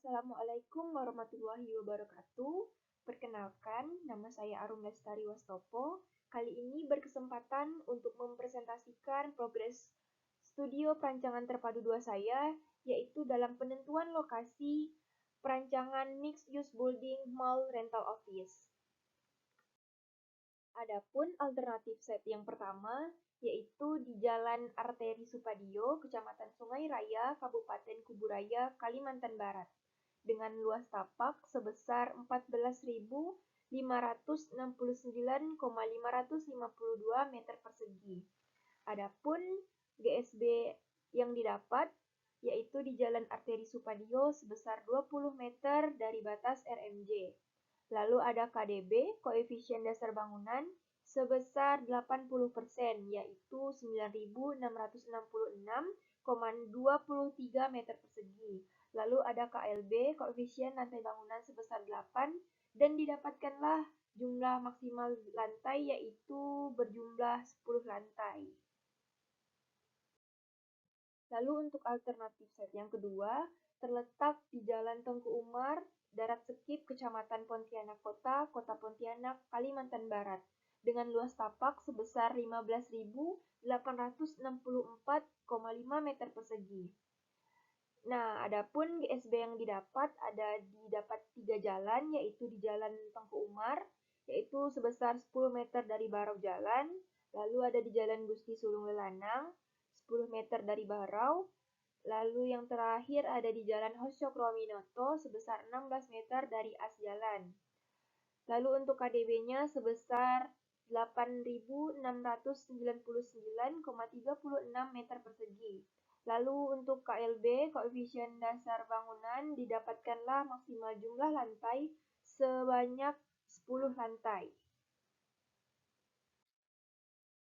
Assalamualaikum warahmatullahi wabarakatuh. Perkenalkan, nama saya Arum Lestari Wastopo. Kali ini berkesempatan untuk mempresentasikan progres studio perancangan terpadu 2 saya, yaitu dalam penentuan lokasi perancangan Mixed Use Building Mall Rental Office. Adapun alternatif set yang pertama, yaitu di Jalan Arteri Supadio, Kecamatan Sungai Raya, Kabupaten Kuburaya, Kalimantan Barat, dengan luas tapak sebesar 14.569,552 meter persegi. Adapun GSB yang didapat yaitu di Jalan Arteri Supadio sebesar 20 meter dari batas RMJ. Lalu ada KDB, koefisien dasar bangunan, sebesar 80%, yaitu 9.666,23 meter persegi. Lalu ada KLB, koefisien lantai bangunan sebesar 8, dan didapatkanlah jumlah maksimal lantai yaitu berjumlah 10 lantai. Lalu untuk alternatif set yang kedua, terletak di Jalan Tengku Umar, Darat Sekip, Kecamatan Pontianak Kota, Kota Pontianak, Kalimantan Barat, dengan luas tapak sebesar 15.864,5 meter persegi. Nah, adapun GSB yang didapat didapat 3 jalan, yaitu di Jalan Tengku Umar, yaitu sebesar 10 meter dari Barau Jalan, lalu ada di Jalan Gusti Sulung Lelanang, 10 meter dari Barau, lalu yang terakhir ada di Jalan Hosyokroaminoto sebesar 16 meter dari as jalan. Lalu untuk KDB-nya sebesar 8.699,36 meter persegi. Lalu untuk KLB, koefisien dasar bangunan, didapatkanlah maksimal jumlah lantai sebanyak 10 lantai.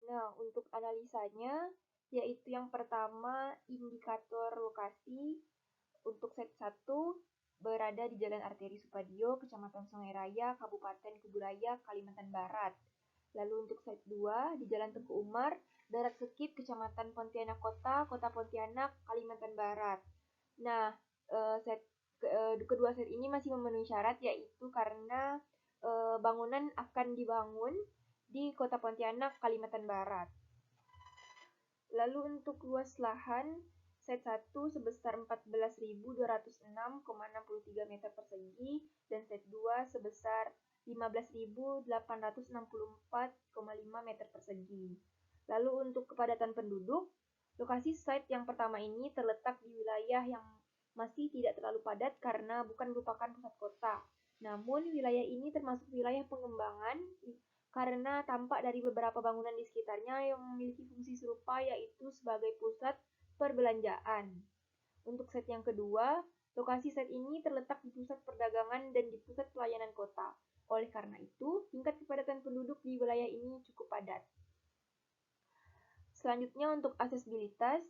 Nah, untuk analisanya, yaitu yang pertama indikator lokasi. Untuk set 1 berada di Jalan Arteri Supadio, Kecamatan Sungai Raya, Kabupaten Kuburaya, Kalimantan Barat. Lalu untuk set 2 di Jalan Tengku Umar, Darat Sekip, Kecamatan Pontianak Kota, Kota Pontianak, Kalimantan Barat. Nah, kedua set ini masih memenuhi syarat, yaitu karena bangunan akan dibangun di Kota Pontianak, Kalimantan Barat. Lalu untuk luas lahan, set 1 sebesar 14.206,63 meter persegi dan set 2 sebesar 15.864,5 meter persegi. Lalu untuk kepadatan penduduk, lokasi site yang pertama ini terletak di wilayah yang masih tidak terlalu padat karena bukan merupakan pusat kota. Namun wilayah ini termasuk wilayah pengembangan karena tampak dari beberapa bangunan di sekitarnya yang memiliki fungsi serupa, yaitu sebagai pusat perbelanjaan. Untuk set yang kedua, lokasi set ini terletak di pusat perdagangan dan di pusat pelayanan kota. Oleh karena itu, tingkat kepadatan penduduk di wilayah ini cukup padat. Selanjutnya untuk aksesibilitas,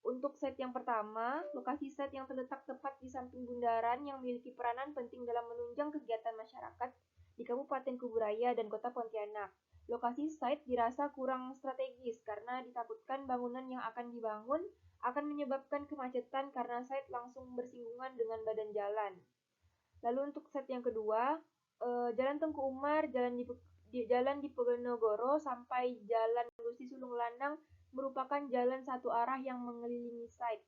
untuk set yang pertama, lokasi set yang terletak tepat di samping bundaran yang memiliki peranan penting dalam menunjang kegiatan masyarakat di Kabupaten Kuburaya dan Kota Pontianak. Lokasi site dirasa kurang strategis karena ditakutkan bangunan yang akan dibangun akan menyebabkan kemacetan karena site langsung bersinggungan dengan badan jalan. Lalu untuk set yang kedua, Jalan Tengku Umar, Jalan Diponegoro sampai Jalan Gusti Sulung Lanang merupakan jalan satu arah yang mengelilingi site.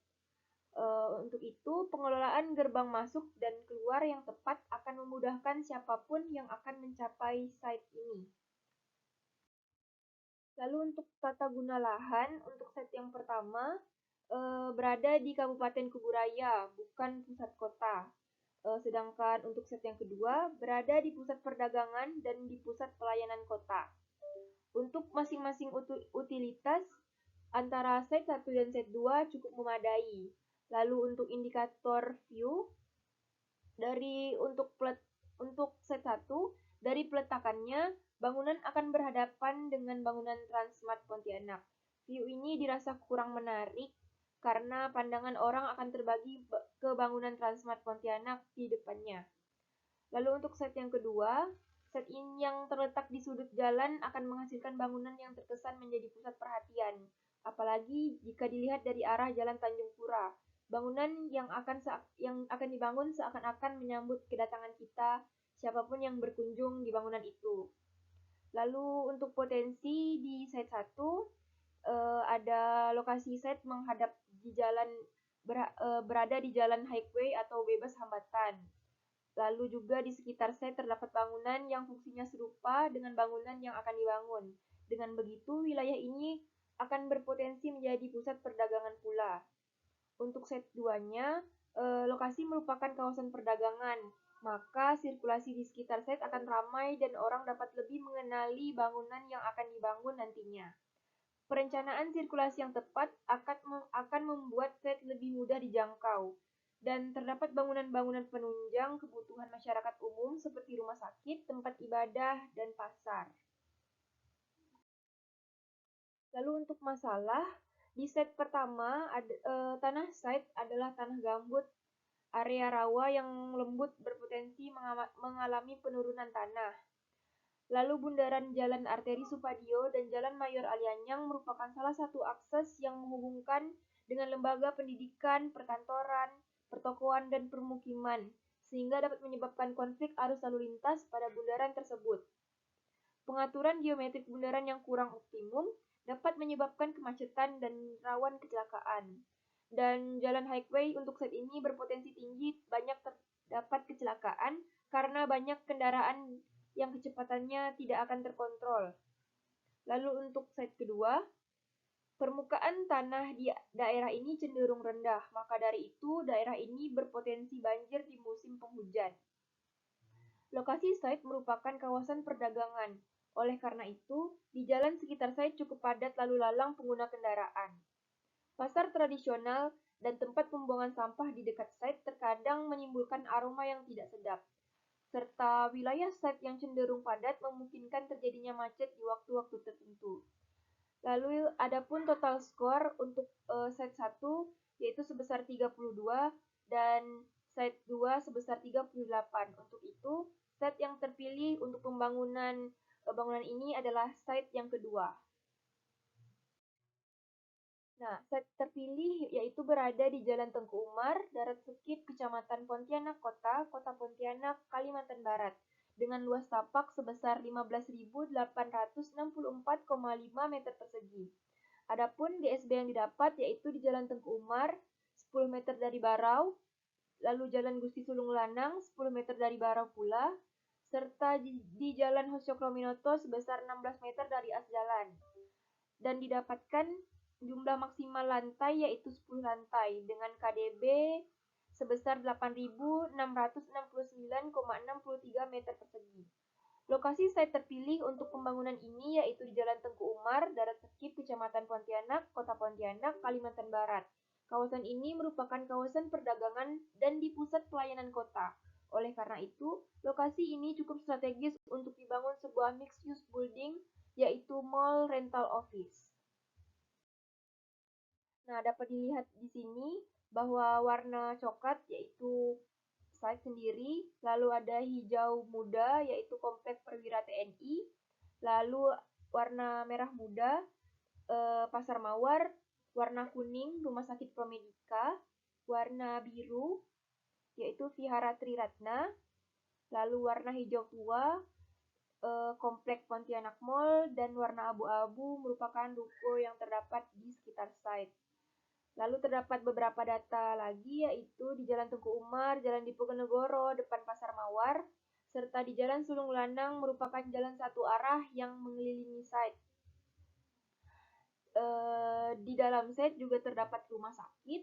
Untuk itu, pengelolaan gerbang masuk dan keluar yang tepat akan memudahkan siapapun yang akan mencapai site ini. Lalu untuk tata guna lahan, untuk set yang pertama, berada di Kabupaten Kuburaya, bukan pusat kota. Sedangkan untuk set yang kedua, berada di pusat perdagangan dan di pusat pelayanan kota. Untuk masing-masing utilitas, antara set 1 dan set 2 cukup memadai. Lalu untuk indikator view, untuk set 1, dari peletakannya, bangunan akan berhadapan dengan bangunan Transmart Pontianak. View ini dirasa kurang menarik karena pandangan orang akan terbagi ke bangunan Transmart Pontianak di depannya. Lalu untuk set yang kedua, set ini yang terletak di sudut jalan akan menghasilkan bangunan yang terkesan menjadi pusat perhatian, apalagi jika dilihat dari arah Jalan Tanjung Pura. Bangunan yang akan dibangun seakan-akan menyambut kedatangan kita, siapapun yang berkunjung di bangunan itu. Lalu untuk potensi di site 1, ada lokasi site menghadap di berada di jalan highway atau bebas hambatan. Lalu juga di sekitar site terdapat bangunan yang fungsinya serupa dengan bangunan yang akan dibangun. Dengan begitu, wilayah ini akan berpotensi menjadi pusat perdagangan pula. Untuk set 2-nya, lokasi merupakan kawasan perdagangan, maka sirkulasi di sekitar set akan ramai dan orang dapat lebih mengenali bangunan yang akan dibangun nantinya. Perencanaan sirkulasi yang tepat akan membuat set lebih mudah dijangkau, dan terdapat bangunan-bangunan penunjang kebutuhan masyarakat umum seperti rumah sakit, tempat ibadah, dan pasar. Lalu untuk masalah, di set pertama, tanah site adalah tanah gambut, area rawa yang lembut berpotensi mengalami penurunan tanah. Lalu bundaran Jalan Arteri Supadio dan Jalan Mayor Alianyang merupakan salah satu akses yang menghubungkan dengan lembaga pendidikan, perkantoran, pertokoan, dan permukiman, sehingga dapat menyebabkan konflik arus lalu lintas pada bundaran tersebut. Pengaturan geometrik bundaran yang kurang optimum dapat menyebabkan kemacetan dan rawan kecelakaan. Dan jalan highway untuk set ini berpotensi tinggi banyak terdapat kecelakaan karena banyak kendaraan yang kecepatannya tidak akan terkontrol. Lalu untuk set kedua, permukaan tanah di daerah ini cenderung rendah, maka dari itu daerah ini berpotensi banjir di musim penghujan. Lokasi site merupakan kawasan perdagangan, oleh karena itu, di jalan sekitar site cukup padat lalu lalang pengguna kendaraan. Pasar tradisional dan tempat pembuangan sampah di dekat site terkadang menimbulkan aroma yang tidak sedap, serta wilayah site yang cenderung padat memungkinkan terjadinya macet di waktu-waktu tertentu. Lalu adapun total skor untuk site 1 yaitu sebesar 32 dan site 2 sebesar 38. Untuk itu, site yang terpilih untuk pembangunan bangunan ini adalah site yang kedua. Nah, site terpilih yaitu berada di Jalan Tengku Umar, Darat Sekip, Kecamatan Pontianak Kota, Kota Pontianak, Kalimantan Barat, dengan luas tapak sebesar 15.864,5 meter persegi. Adapun DSB yang didapat yaitu di Jalan Tengku Umar, 10 meter dari Barau, lalu Jalan Gusti Sulung Lanang, 10 meter dari Barau pula, serta di Jalan Hosyokroaminoto sebesar 16 meter dari as jalan. Dan didapatkan jumlah maksimal lantai yaitu 10 lantai dengan KDB sebesar 8.669,63 meter persegi. Lokasi site terpilih untuk pembangunan ini yaitu di Jalan Tengku Umar, Darat Sekip, Kecamatan Pontianak, Kota Pontianak, Kalimantan Barat. Kawasan ini merupakan kawasan perdagangan dan di pusat pelayanan kota. Oleh karena itu, lokasi ini cukup strategis untuk dibangun sebuah mixed-use building, yaitu mall rental office. Nah, dapat dilihat di sini bahwa warna coklat yaitu site sendiri, lalu ada hijau muda yaitu komplek perwira TNI, lalu warna merah muda Pasar Mawar, warna kuning Rumah Sakit Promedika, warna biru yaitu Vihara Triratna, lalu warna hijau tua Komplek Pontianak Mall, dan warna abu-abu merupakan ruko yang terdapat di sekitar site. Lalu terdapat beberapa data lagi yaitu di Jalan Tengku Umar, Jalan Diponegoro, depan Pasar Mawar, serta di Jalan Sulung Lanang merupakan jalan satu arah yang mengelilingi site. Di dalam site juga terdapat rumah sakit,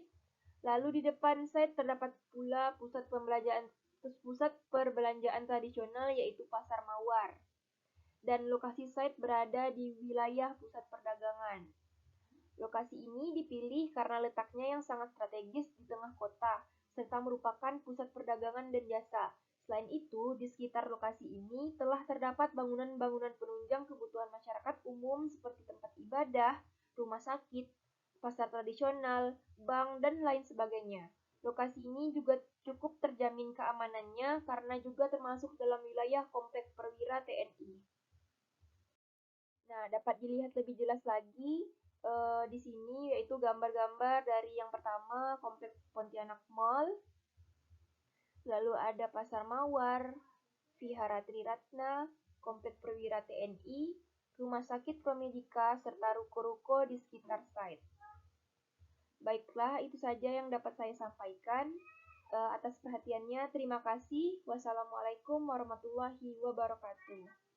lalu di depan site terdapat pula pusat perbelanjaan tradisional yaitu Pasar Mawar. Dan lokasi site berada di wilayah pusat perdagangan. Lokasi ini dipilih karena letaknya yang sangat strategis di tengah kota, serta merupakan pusat perdagangan dan jasa. Selain itu, di sekitar lokasi ini telah terdapat bangunan-bangunan penunjang kebutuhan masyarakat umum seperti tempat ibadah, rumah sakit, pasar tradisional, bank, dan lain sebagainya. Lokasi ini juga cukup terjamin keamanannya karena juga termasuk dalam wilayah Komplek Perwira TNI. Nah, dapat dilihat lebih jelas lagi di sini yaitu gambar-gambar dari yang pertama Komplek Pontianak Mall, lalu ada Pasar Mawar, Vihara Triratna, Komplek Perwira TNI, Rumah Sakit Promedika, serta ruko-ruko di sekitar site. Baiklah, itu saja yang dapat saya sampaikan. Atas perhatiannya, terima kasih. Wassalamualaikum warahmatullahi wabarakatuh.